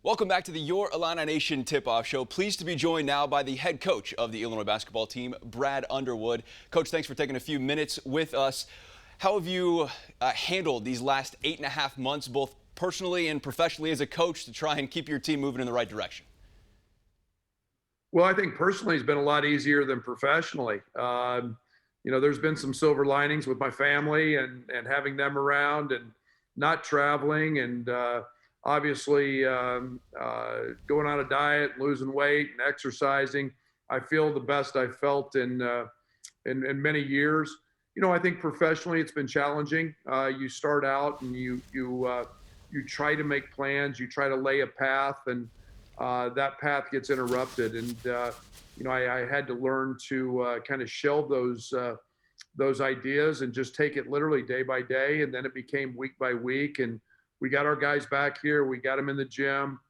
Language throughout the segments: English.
Welcome back to the Your Illini Nation Tip-Off Show. Pleased to be joined now by the head coach of the Illinois basketball team, Bret Underwood. Coach, thanks for taking a few minutes with us. How have you handled these last 8.5 months, both personally and professionally as a coach, to try and keep your team moving in the right direction? Well, I think personally it's been a lot easier than professionally. There's been some silver linings with my family and having them around and not traveling and obviously going on a diet, losing weight, and exercising. I feel the best I've felt in many years. I think professionally it's been challenging. You start out and you try to make plans, you try to lay a path, and that path gets interrupted. And I had to learn to kind of shelve those ideas and just take it literally day by day. And then it became week by week. And we got our guys back here. We got them in the gym,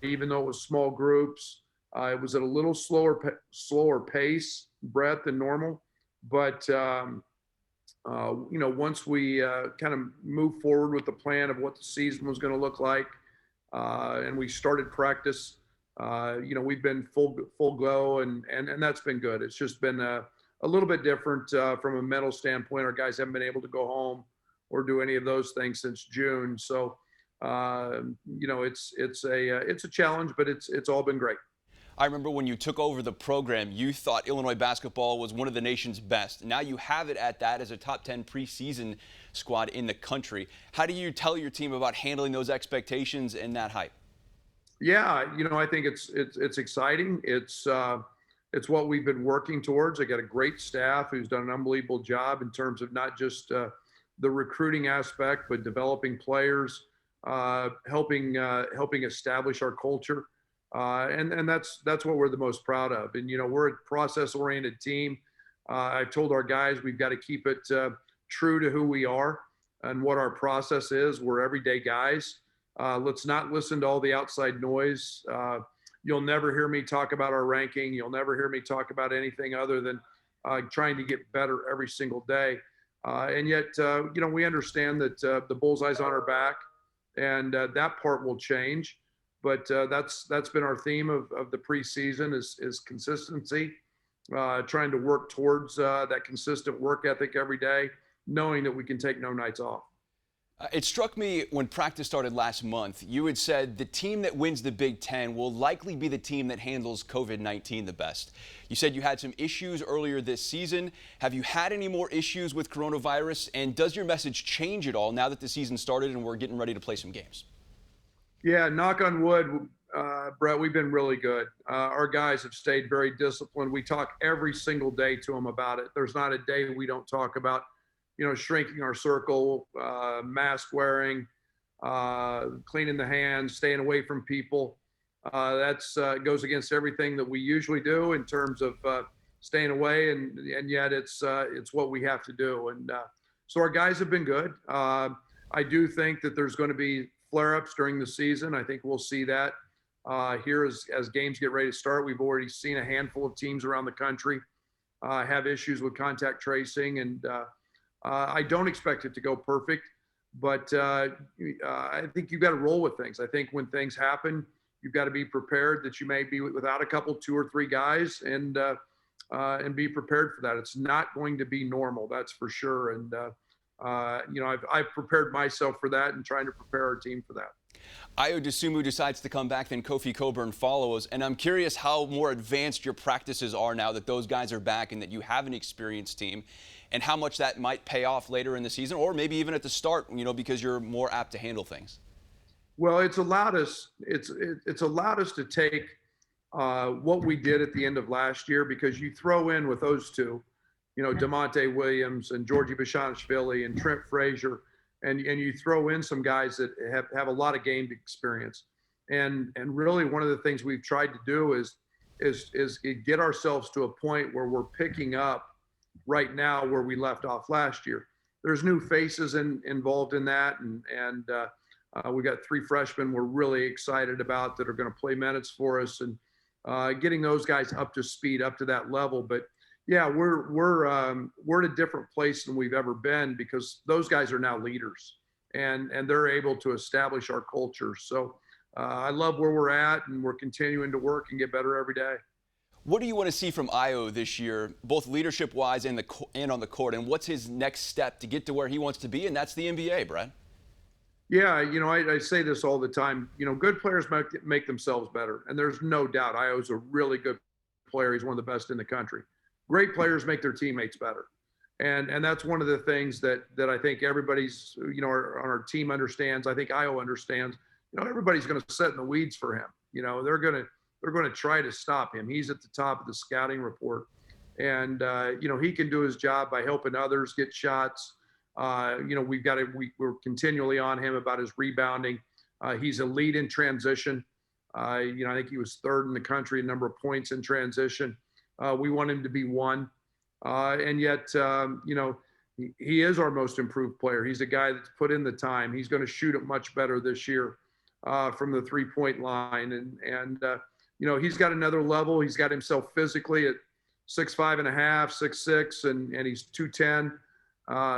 even though it was small groups. It was at a little slower pace, Bret, than normal. But once we kind of moved forward with the plan of what the season was going to look like, and we started practice, we've been full go, and that's been good. It's just been a little bit different from a mental standpoint. Our guys haven't been able to go home or do any of those things since June. So, it's a challenge, but it's all been great. I remember when you took over the program, you thought Illinois basketball was one of the nation's best. Now you have it at that as a top 10 preseason squad in the country. How do you tell your team about handling those expectations and that hype? Yeah, I think it's exciting. It's what we've been working towards. I got a great staff who's done an unbelievable job in terms of not just the recruiting aspect, but developing players, helping establish our culture. And that's what we're the most proud of. And, we're a process-oriented team. I've told our guys we've got to keep it true to who we are and what our process is. We're everyday guys. Let's not listen to all the outside noise. You'll never hear me talk about our ranking. You'll never hear me talk about anything other than trying to get better every single day. And yet, we understand that the bullseye's on our back, and that part will change. But that's been our theme of the preseason is consistency, trying to work towards that consistent work ethic every day, knowing that we can take no nights off. It struck me when practice started last month, you had said the team that wins the Big Ten will likely be the team that handles COVID-19 the best. You said you had some issues earlier this season. Have you had any more issues with coronavirus? And does your message change at all now that the season started and we're getting ready to play some games? Yeah, knock on wood, Bret, we've been really good. Our guys have stayed very disciplined. We talk every single day to them about it. There's not a day we don't talk about, shrinking our circle, mask wearing, cleaning the hands, staying away from people. That's goes against everything that we usually do in terms of staying away, and yet it's what we have to do. And so our guys have been good. I do think that there's going to be flare-ups during the season. I think we'll see that here as games get ready to start. We've already seen a handful of teams around the country have issues with contact tracing, and I don't expect it to go perfect, but I think you've got to roll with things. I think when things happen, you've got to be prepared that you may be without a couple, 2 or 3 guys, and be prepared for that. It's not going to be normal, that's for sure. And I've prepared myself for that and trying to prepare our team for that. Ayo Dosunmu decides to come back, then Kofi Cockburn follows. And I'm curious how more advanced your practices are now that those guys are back and that you have an experienced team, and how much that might pay off later in the season or maybe even at the start, because you're more apt to handle things. Well, it's allowed us to take what we did at the end of last year, because you throw in with those two, DeMonte Williams and Georgie Bashanishvili and Trent Frazier, and you throw in some guys that have a lot of game experience. And really one of the things we've tried to do is get ourselves to a point where we're picking up right now where we left off last year. There's new faces involved in that, and we got 3 freshmen we're really excited about that are going to play minutes for us, and getting those guys up to speed, up to that level. But yeah, we're at a different place than we've ever been, because those guys are now leaders, and they're able to establish our culture. So I love where we're at, and we're continuing to work and get better every day. What do you want to see from Io this year, both leadership-wise and on the court? And what's his next step to get to where he wants to be? And that's the NBA, Brad. Yeah, I say this all the time. Good players make themselves better, and there's no doubt Io's a really good player. He's one of the best in the country. Great players make their teammates better, and that's one of the things that I think everybody's on our team understands. I think Io understands. Everybody's going to sit in the weeds for him. They're going to try to stop him. He's at the top of the scouting report, and he can do his job by helping others get shots. We're continually on him about his rebounding. He's elite in transition. I think he was third in the country in number of points in transition. We want him to be one. And yet, he is our most improved player. He's a guy that's put in the time. He's going to shoot it much better this year from the three-point line. And he's got another level. He's got himself physically at 6'5.5", 6'6", and he's 210.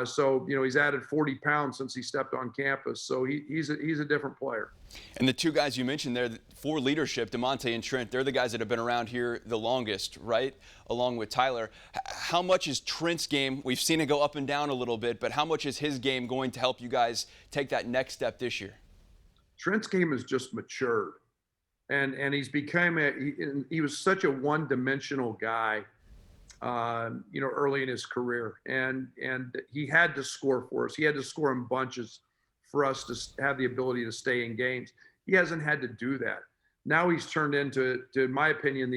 So he's added 40 pounds since he stepped on campus. So he's a different player. And the two guys you mentioned there for leadership, DeMonte and Trent, they're the guys that have been around here the longest, right? Along with Tyler. How much is Trent's game? We've seen it go up and down a little bit, but how much is his game going to help you guys take that next step this year? Trent's game has just matured, and he's become he was such a one-dimensional guy. Early in his career, and he had to score for us. He had to score in bunches for us to have the ability to stay in games. He hasn't had to do that. Now he's turned into, in my opinion,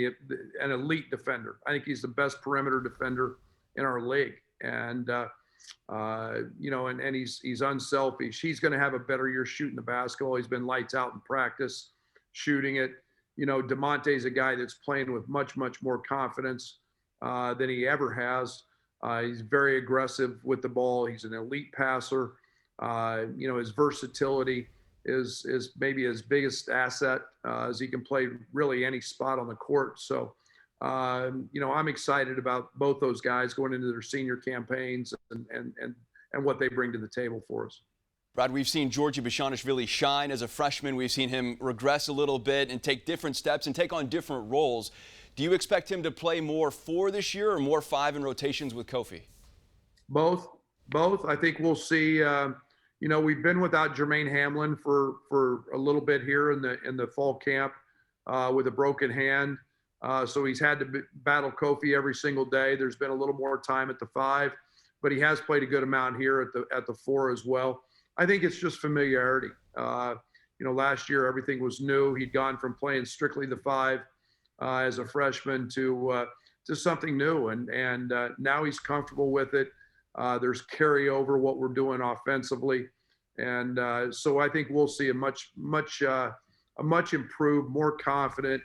an elite defender. I think he's the best perimeter defender in our league, and he's unselfish. He's going to have a better year shooting the basketball. He's been lights out in practice, shooting it. DeMonte's a guy that's playing with much more confidence than he ever has. He's very aggressive with the ball. He's an elite passer. His versatility is maybe his biggest asset, as he can play really any spot on the court. So, I'm excited about both those guys going into their senior campaigns and what they bring to the table for us. Brad, we've seen Georgie Bezhanishvili shine as a freshman. We've seen him regress a little bit and take different steps and take on different roles. Do you expect him to play more 4 this year or more 5 in rotations with Kofi? Both. I think we'll see. We've been without Jermaine Hamlin for a little bit here in the fall camp with a broken hand. So he's had to battle Kofi every single day. There's been a little more time at the 5, but he has played a good amount here at the 4 as well. I think it's just familiarity. Last year everything was new. He'd gone from playing strictly the 5 as a freshman to something new, and now he's comfortable with it. There's carryover what we're doing offensively, and so I think we'll see a much improved, more confident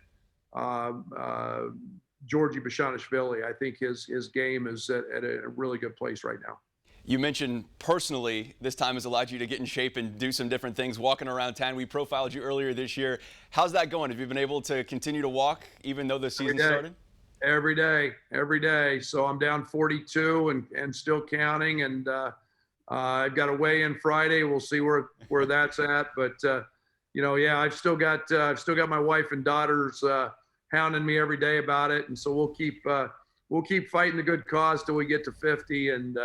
Georgie Bezhanishvili. I think his game is at a really good place right now. You mentioned personally this time has allowed you to get in shape and do some different things, walking around town. We profiled you earlier this year. How's that going? Have you been able to continue to walk even though the season started? Every day. So I'm down 42 and still counting. And I've got a weigh-in Friday. We'll see where that's at. But I've still got my wife and daughters hounding me every day about it. And so we'll keep fighting the good cause till we get to 50. And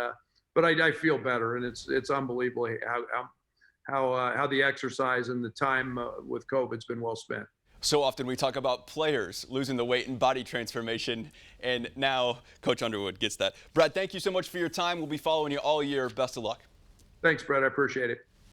but I feel better, and it's unbelievable how the exercise and the time with COVID's been well spent. So often we talk about players losing the weight and body transformation, and now Coach Underwood gets that. Brad, thank you so much for your time. We'll be following you all year. Best of luck. Thanks, Brett. I appreciate it.